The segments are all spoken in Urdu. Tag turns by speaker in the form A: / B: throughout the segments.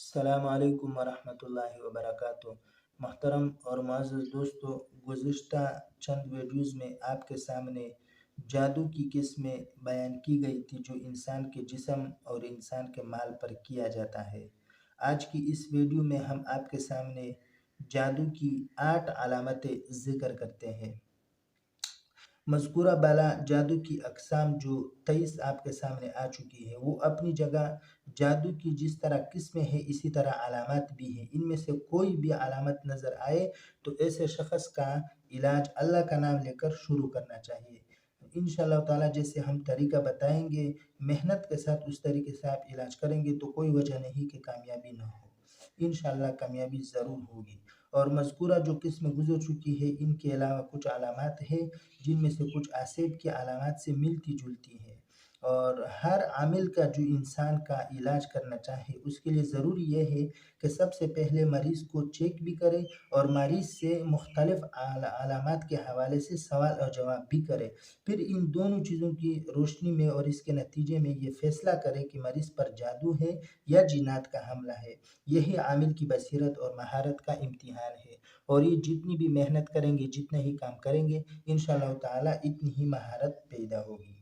A: السلام علیکم ورحمۃ اللہ وبرکاتہ۔ محترم اور معزز دوستو، گزشتہ چند ویڈیوز میں آپ کے سامنے جادو کی قسمیں بیان کی گئی تھی جو انسان کے جسم اور انسان کے مال پر کیا جاتا ہے۔ آج کی اس ویڈیو میں ہم آپ کے سامنے جادو کی 8 علامتیں ذکر کرتے ہیں۔ مذکورہ بالا جادو کی اقسام جو 23 آپ کے سامنے آ چکی ہے، وہ اپنی جگہ جادو کی جس طرح قسمیں ہیں اسی طرح علامات بھی ہیں۔ ان میں سے کوئی بھی علامت نظر آئے تو ایسے شخص کا علاج اللہ کا نام لے کر شروع کرنا چاہیے۔ انشاءاللہ تعالی جیسے ہم طریقہ بتائیں گے، محنت کے ساتھ اس طریقے سے آپ علاج کریں گے تو کوئی وجہ نہیں کہ کامیابی نہ ہو۔ انشاءاللہ کامیابی ضرور ہوگی۔ اور مذکورہ جو قسم گزر چکی ہے، ان کے علاوہ کچھ علامات ہیں جن میں سے کچھ آسیب کی علامات سے ملتی جلتی ہیں، اور ہر عامل کا جو انسان کا علاج کرنا چاہے اس کے لیے ضروری یہ ہے کہ سب سے پہلے مریض کو چیک بھی کرے اور مریض سے مختلف علامات کے حوالے سے سوال اور جواب بھی کرے، پھر ان دونوں چیزوں کی روشنی میں اور اس کے نتیجے میں یہ فیصلہ کرے کہ مریض پر جادو ہے یا جنات کا حملہ ہے۔ یہی عامل کی بصیرت اور مہارت کا امتحان ہے، اور یہ جتنی بھی محنت کریں گے، جتنے ہی کام کریں گے، انشاءاللہ تعالی اتنی ہی مہارت پیدا ہوگی۔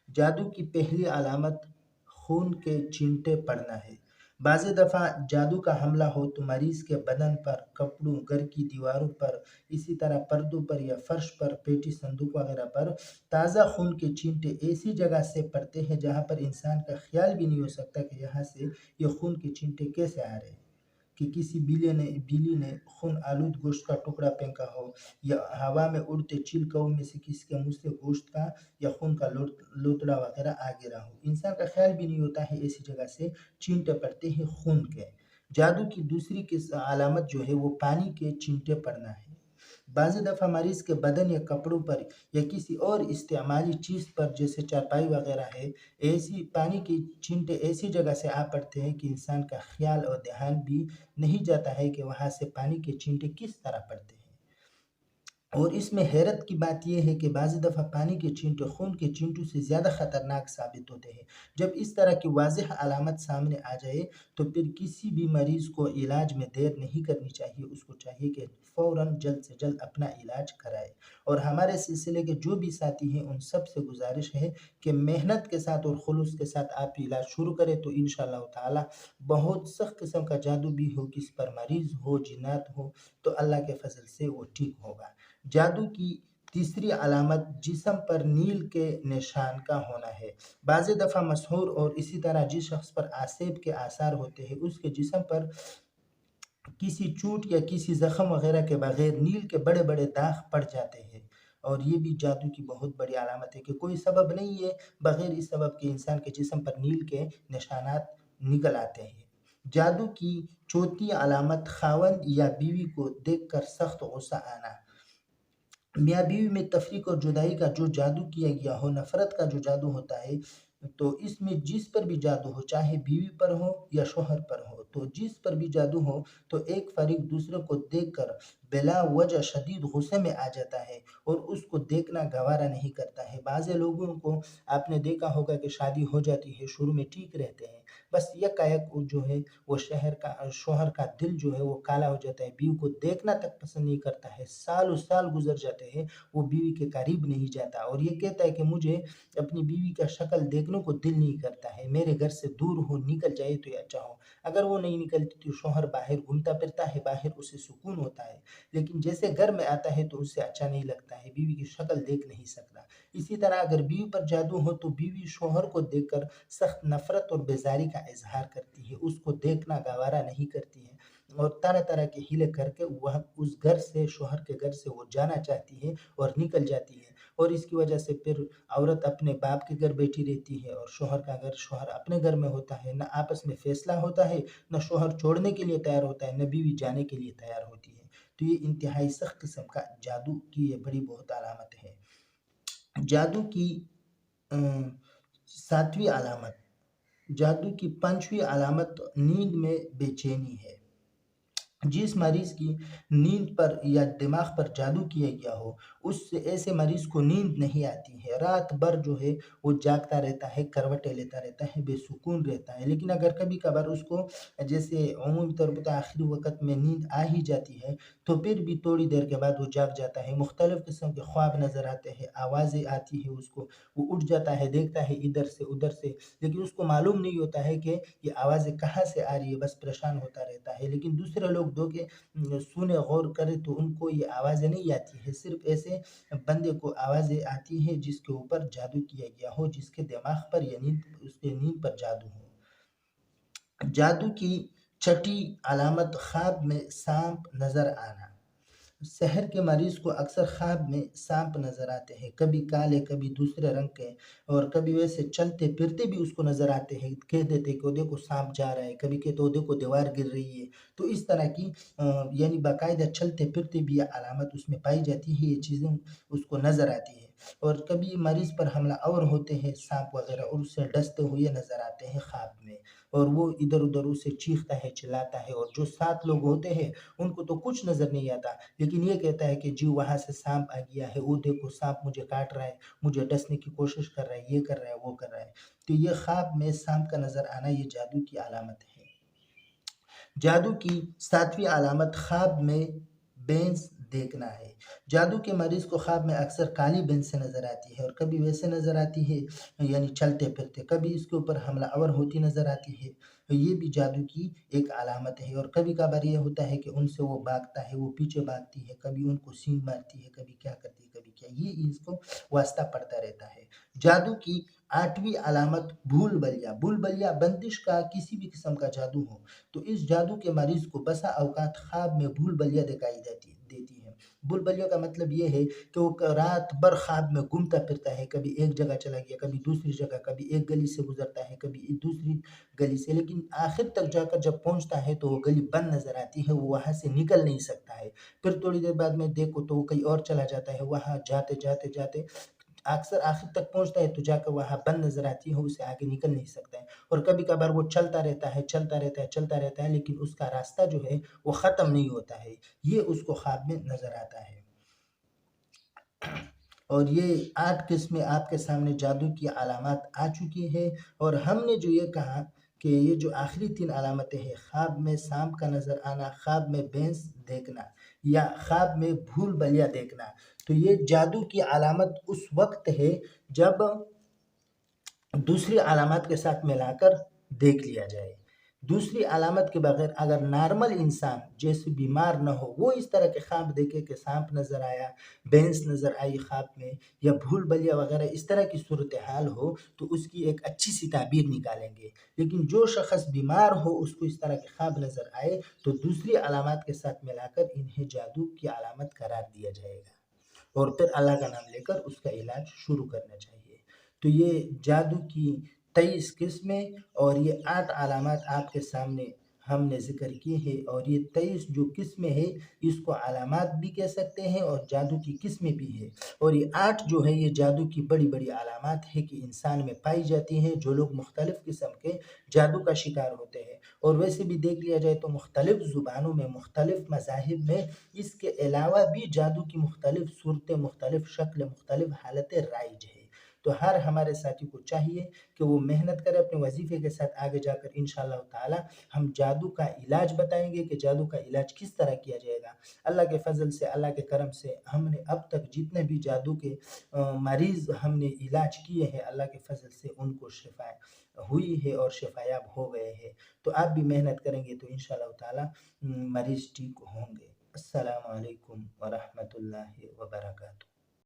A: جادو کی پہلی علامت خون کے چینٹے پڑنا ہے۔ بعض دفعہ جادو کا حملہ ہو تو مریض کے بدن پر، کپڑوں، گھر کی دیواروں پر، اسی طرح پردوں پر یا فرش پر، پیٹی صندوق وغیرہ پر تازہ خون کے چینٹے ایسی جگہ سے پڑتے ہیں جہاں پر انسان کا خیال بھی نہیں ہو سکتا کہ یہاں سے یہ خون کے چینٹے کیسے آ رہے ہیں، کہ کسی بلی نے خون آلود گوشت کا ٹکڑا پھینکا ہو، یا ہوا میں اڑتے چیل کوں میں سے کسی کے منہ سے گوشت کا یا خون کا لوتڑا وغیرہ آ گرا ہو۔ انسان کا خیال بھی نہیں ہوتا ہے، ایسی جگہ سے چینٹے پڑتے ہیں خون کے۔ جادو کی دوسری علامت جو ہے وہ پانی کے چینٹے پڑنا ہے۔ بعض دفعہ مریض کے بدن یا کپڑوں پر یا کسی اور استعمالی چیز پر جیسے چارپائی وغیرہ ہے، ایسی پانی کے چینٹے ایسی جگہ سے آ پڑتے ہیں کہ انسان کا خیال اور دھیان بھی نہیں جاتا ہے کہ وہاں سے پانی کے چینٹے کس طرح پڑتے ہیں۔ اور اس میں حیرت کی بات یہ ہے کہ بعض دفعہ پانی کے چینٹے خون کے چینٹوں سے زیادہ خطرناک ثابت ہوتے ہیں۔ جب اس طرح کی واضح علامت سامنے آ جائے تو پھر کسی بھی مریض کو علاج میں دیر نہیں کرنی چاہیے، اس کو چاہیے کہ فوراً جلد سے جلد اپنا علاج کرائے۔ اور ہمارے سلسلے کے جو بھی ساتھی ہیں ان سب سے گزارش ہے کہ محنت کے ساتھ اور خلوص کے ساتھ آپ علاج شروع کریں تو انشاءاللہ تعالی بہت سخت قسم کا جادو بھی ہو، کس پر مریض ہو، جنات ہو، تو اللہ کے فضل سے وہ ٹھیک ہوگا۔ جادو کی تیسری علامت جسم پر نیل کے نشان کا ہونا ہے۔ بعض دفعہ مسحور اور اسی طرح جس شخص پر آسیب کے آثار ہوتے ہیں اس کے جسم پر کسی چوٹ یا کسی زخم وغیرہ کے بغیر نیل کے بڑے بڑے داغ پڑ جاتے ہیں، اور یہ بھی جادو کی بہت بڑی علامت ہے کہ کوئی سبب نہیں ہے، بغیر اس سبب کے انسان کے جسم پر نیل کے نشانات نکل آتے ہیں۔ جادو کی چوتھی علامت خاوند یا بیوی کو دیکھ کر سخت غصہ آنا۔ میاں بیوی میں تفریق اور جدائی کا جو جادو کیا گیا ہو، نفرت کا جو جادو ہوتا ہے، تو اس میں جس پر بھی جادو ہو، چاہے بیوی پر ہو یا شوہر پر ہو، تو جس پر بھی جادو ہو تو ایک فریق دوسرے کو دیکھ کر بلا وجہ شدید غصے میں آ جاتا ہے اور اس کو دیکھنا گوارا نہیں کرتا ہے۔ بعض لوگوں کو آپ نے دیکھا ہوگا کہ شادی ہو جاتی ہے، شروع میں ٹھیک رہتے ہیں، بس یکایک جو ہے وہ شوہر کا دل جو ہے وہ کالا ہو جاتا ہے، بیوی کو دیکھنا تک پسند نہیں کرتا ہے، سال و سال گزر جاتے ہیں، وہ بیوی کے قریب نہیں جاتا اور یہ کہتا ہے کہ مجھے اپنی بیوی کا شکل دیکھنے کو دل نہیں کرتا ہے، میرے گھر سے دور ہو، نکل جائے تو اچھا ہو۔ اگر وہ نہیں نکلتی تو شوہر باہر گھومتا پھرتا ہے، باہر اسے سکون ہوتا ہے، لیکن جیسے گھر میں آتا ہے تو اسے اچھا نہیں لگتا ہے، بیوی کی شکل دیکھ نہیں سکتا۔ اسی طرح اگر بیوی پر جادو ہو تو بیوی شوہر کو دیکھ کر سخت نفرت اور بیزاری کا اظہار کرتی ہے، اس کو دیکھنا گوارا نہیں کرتی ہے اور طرح طرح کے ہیلے کر کے وہ اس گھر سے، شوہر کے گھر سے وہ جانا چاہتی ہے اور نکل جاتی ہے، اور اس کی وجہ سے پھر عورت اپنے باپ کے گھر بیٹھی رہتی ہے اور شوہر اپنے گھر میں ہوتا ہے، نہ آپس میں فیصلہ ہوتا ہے، نہ شوہر چھوڑنے کے لیے تیار ہوتا ہے، نہ بیوی جانے کے لیے تیار ہوتی ہے۔ تو یہ انتہائی سخت قسم کا جادو کی یہ بڑی بہت علامت ہے۔ جادو کی ساتویں علامت، جادو کی پانچویں علامت نیند میں بے چینی ہے۔ جس مریض کی نیند پر یا دماغ پر جادو کیا گیا ہو اس ایسے مریض کو نیند نہیں آتی ہے، رات بھر جو ہے وہ جاگتا رہتا ہے، کروٹیں لیتا رہتا ہے، بے سکون رہتا ہے۔ لیکن اگر کبھی کبھار اس کو جیسے عمومی طور پر آخری وقت میں نیند آ ہی جاتی ہے تو پھر بھی تھوڑی دیر کے بعد وہ جاگ جاتا ہے، مختلف قسم کے خواب نظر آتے ہیں، آوازیں آتی ہے اس کو، وہ اٹھ جاتا ہے، دیکھتا ہے ادھر سے ادھر سے، لیکن اس کو معلوم نہیں ہوتا ہے کہ یہ آوازیں کہاں سے آ رہی ہے، بس پریشان ہوتا رہتا ہے۔ لیکن دوسرے لوگ دو کے سنے غور کرے تو ان کو یہ آوازیں نہیں آتی ہے، صرف ایسے بندے کو آوازیں آتی ہیں جس کے اوپر جادو کیا گیا ہو، جس کے دماغ پر یا اس کے نیند پر جادو ہو۔ جادو کی چھٹی علامت خواب میں سانپ نظر آنا۔ سحر کے مریض کو اکثر خواب میں سانپ نظر آتے ہیں، کبھی کالے کبھی دوسرے رنگ کے، اور کبھی ویسے چلتے پھرتے بھی اس کو نظر آتے ہیں، کہہ دیتے کہ وہ دیکھو سانپ جا رہا ہے، کبھی کہتے وہ دیکھو دیوار گر رہی ہے۔ تو اس طرح کی یعنی باقاعدہ چلتے پھرتے بھی یہ علامت اس میں پائی جاتی ہے، یہ چیزیں اس کو نظر آتی ہے۔ اور کبھی مریض پر حملہ آور ہوتے ہیں سانپ وغیرہ، اور اس سے ڈستے ہوئے نظر آتے ہیں خواب میں، اور وہ ادھر ادھر اسے چیختا ہے، چلاتا ہے، اور جو 7 لوگ ہوتے ہیں ان کو تو کچھ نظر نہیں آتا، لیکن یہ کہتا ہے کہ جی وہاں سے سانپ آ گیا ہے، وہ دیکھو سانپ مجھے کاٹ رہا ہے، مجھے ڈسنے کی کوشش کر رہا ہے، یہ کر رہا ہے، وہ کر رہا ہے۔ تو یہ خواب میں سانپ کا نظر آنا یہ جادو کی علامت ہے۔ جادو کی 7ویں علامت خواب میں بینس دیکھنا ہے۔ جادو کے مریض کو خواب میں اکثر کالی بینس سے نظر آتی ہے، اور کبھی ویسے نظر آتی ہے یعنی چلتے پھرتے، کبھی اس کے اوپر حملہ آور ہوتی نظر آتی ہے، یہ بھی جادو کی ایک علامت ہے۔ اور کبھی کبھار یہ ہوتا ہے کہ ان سے وہ بھاگتا ہے، وہ پیچھے بھاگتی ہے، کبھی ان کو سینگ مارتی ہے، کبھی کیا کرتی ہے، کبھی کیا، یہ اس کو واسطہ پڑتا رہتا ہے۔ جادو کی 8ویں علامت بھول بھلیا۔ بھول بھلیا بندش کا کسی بھی قسم کا جادو ہو تو اس جادو کے مریض کو بسا اوقات خواب میں بھول بھلیا دکھائی دیتی ہے۔ بھول بھلیا کا مطلب یہ ہے کہ وہ رات بھر خواب میں گھومتا پھرتا ہے، کبھی ایک جگہ چلا گیا، کبھی دوسری جگہ، کبھی ایک گلی سے گزرتا ہے، کبھی دوسری گلی سے، لیکن آخر تک جا کر جب پہنچتا ہے تو وہ گلی بند نظر آتی ہے، وہ وہاں سے نکل نہیں سکتا ہے۔ پھر تھوڑی دیر بعد میں دیکھو تو وہ کہیں اور چلا جاتا ہے، وہاں جاتے جاتے جاتے اکثر آخر تک پہنچتا ہے تو جا کر وہاں بند نظر آتی ہے، اسے آگے نکل نہیں سکتا ہے۔ اور کبھی کبھار وہ چلتا رہتا ہے، چلتا رہتا ہے، چلتا رہتا ہے، لیکن اس کا راستہ جو ہے وہ ختم نہیں ہوتا ہے، یہ اس کو خواب میں نظر آتا ہے۔ اور یہ 8 قسمیں آپ کے سامنے جادو کی علامات آ چکی ہے، اور ہم نے جو یہ کہا کہ یہ جو آخری 3 علامتیں ہیں، خواب میں سانپ کا نظر آنا، خواب میں بینس دیکھنا، یا خواب میں بھول بھلیا دیکھنا، تو یہ جادو کی علامت اس وقت ہے جب دوسری علامات کے ساتھ ملا کر دیکھ لیا جائے۔ دوسری علامت کے بغیر اگر نارمل انسان جیسے بیمار نہ ہو، وہ اس طرح کے خواب دیکھے کہ سانپ نظر آیا، بینس نظر آئی خواب میں، یا بھول بھلیا وغیرہ اس طرح کی صورتحال ہو تو اس کی ایک اچھی سی تعبیر نکالیں گے۔ لیکن جو شخص بیمار ہو اس کو اس طرح کے خواب نظر آئے تو دوسری علامات کے ساتھ ملا کر انہیں جادو کی علامت قرار دیا جائے گا، اور پھر اللہ کا نام لے کر اس کا علاج شروع کرنا چاہیے۔ تو یہ جادو کی 23 قسمیں اور یہ 8 علامات آپ کے سامنے ہم نے ذکر کیے ہیں، اور یہ 23 جو قسمیں ہیں اس کو علامات بھی کہہ سکتے ہیں اور جادو کی قسمیں بھی ہیں، اور یہ 8 جو ہے یہ جادو کی بڑی بڑی علامات ہے کہ انسان میں پائی جاتی ہیں جو لوگ مختلف قسم کے جادو کا شکار ہوتے ہیں۔ اور ویسے بھی دیکھ لیا جائے تو مختلف زبانوں میں، مختلف مذاہب میں اس کے علاوہ بھی جادو کی مختلف صورتیں، مختلف شکل، مختلف حالتیں رائج ہیں۔ تو ہر ہمارے ساتھی کو چاہیے کہ وہ محنت کرے اپنے وظیفے کے ساتھ آگے جا کر انشاءاللہ تعالی ہم جادو کا علاج بتائیں گے کہ جادو کا علاج کس طرح کیا جائے گا۔ اللہ کے فضل سے، اللہ کے کرم سے ہم نے اب تک جتنے بھی جادو کے مریض ہم نے علاج کیے ہیں، اللہ کے فضل سے ان کو شفا ہوئی ہے اور شفایاب ہو گئے ہیں۔ تو آپ بھی محنت کریں گے تو انشاءاللہ تعالی مریض ٹھیک ہوں گے۔ السلام علیکم ورحمۃ اللہ وبرکاتہ۔